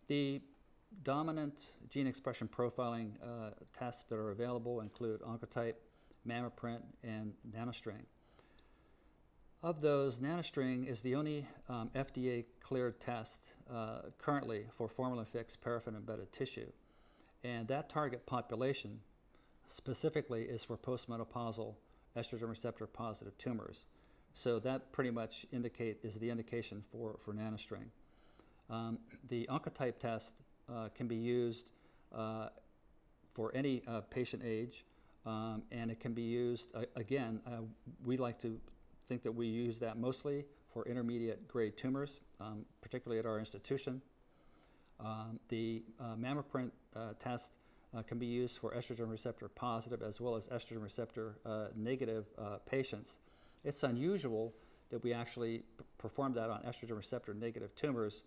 The dominant gene expression profiling tests that are available include Oncotype, MammaPrint, and NanoString. Of those, NanoString is the only FDA-cleared test currently for formalin-fixed paraffin-embedded tissue. And that target population specifically is for postmenopausal estrogen receptor positive tumors. So that pretty much is the indication for NanoString. The Oncotype test can be used for any patient age, and it can be used, again, we like to think that we use that mostly for intermediate grade tumors, particularly at our institution. The MammaPrint test can be used for estrogen receptor positive as well as estrogen receptor negative patients. It's unusual that we actually perform that on estrogen receptor negative tumors,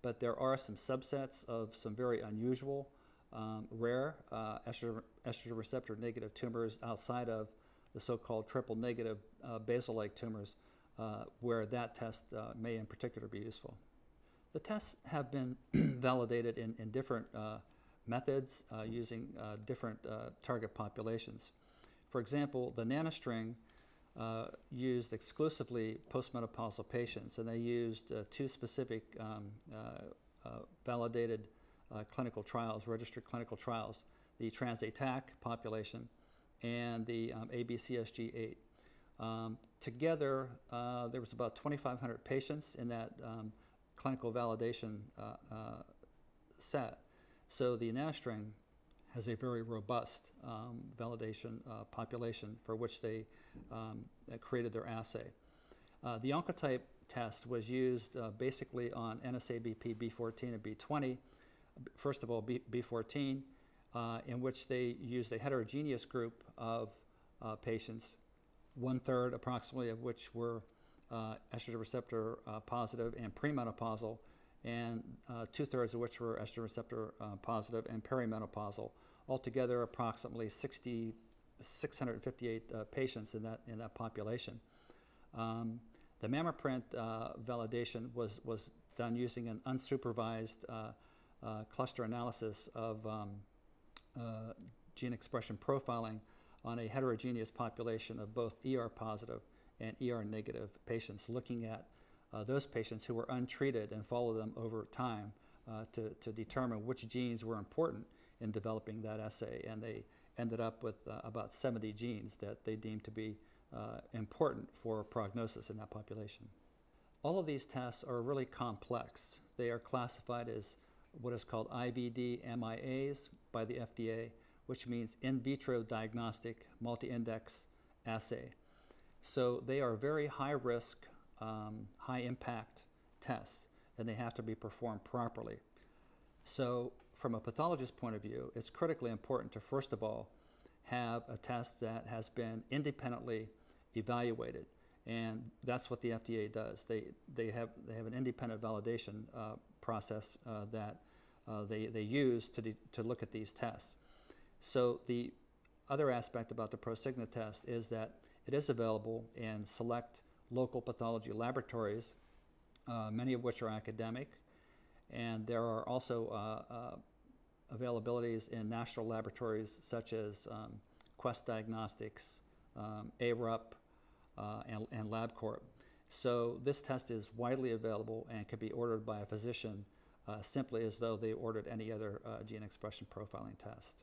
but there are some subsets of some very unusual, rare estrogen receptor negative tumors outside of the so-called triple negative basal-like tumors where that test may in particular be useful. The tests have been validated in different methods using different target populations. For example, the NanoString used exclusively postmenopausal patients, and they used two specific validated clinical trials, registered clinical trials, the TransATAC population and the ABCSG8. Together, there was about 2,500 patients in that clinical validation set. So the NanoString has a very robust validation population for which they created their assay. The Oncotype test was used basically on NSABP B14 and B20. First of all, B14, in which they used a heterogeneous group of patients, 1/3 approximately of which were estrogen receptor positive and premenopausal, and 2/3 of which were estrogen receptor positive and perimenopausal. Altogether, approximately 658 patients in that population. The MammaPrint validation was done using an unsupervised cluster analysis of gene expression profiling on a heterogeneous population of both ER positive and ER negative patients, looking at those patients who were untreated and follow them over time to determine which genes were important in developing that assay. And they ended up with about 70 genes that they deemed to be important for prognosis in that population. All of these tests are really complex. They are classified as what is called IVD-MIAs by the FDA, which means in vitro diagnostic multi-index assay. So they are very high risk, high impact tests, and they have to be performed properly. So from a pathologist's point of view, it's critically important to first of all have a test that has been independently evaluated, and that's what the FDA does. They have an independent validation process that they use to look at these tests. So the other aspect about the Prosigna test is that it is available in select local pathology laboratories, many of which are academic, and there are also availabilities in national laboratories such as Quest Diagnostics, ARUP, and LabCorp. So this test is widely available and can be ordered by a physician simply as though they ordered any other gene expression profiling test.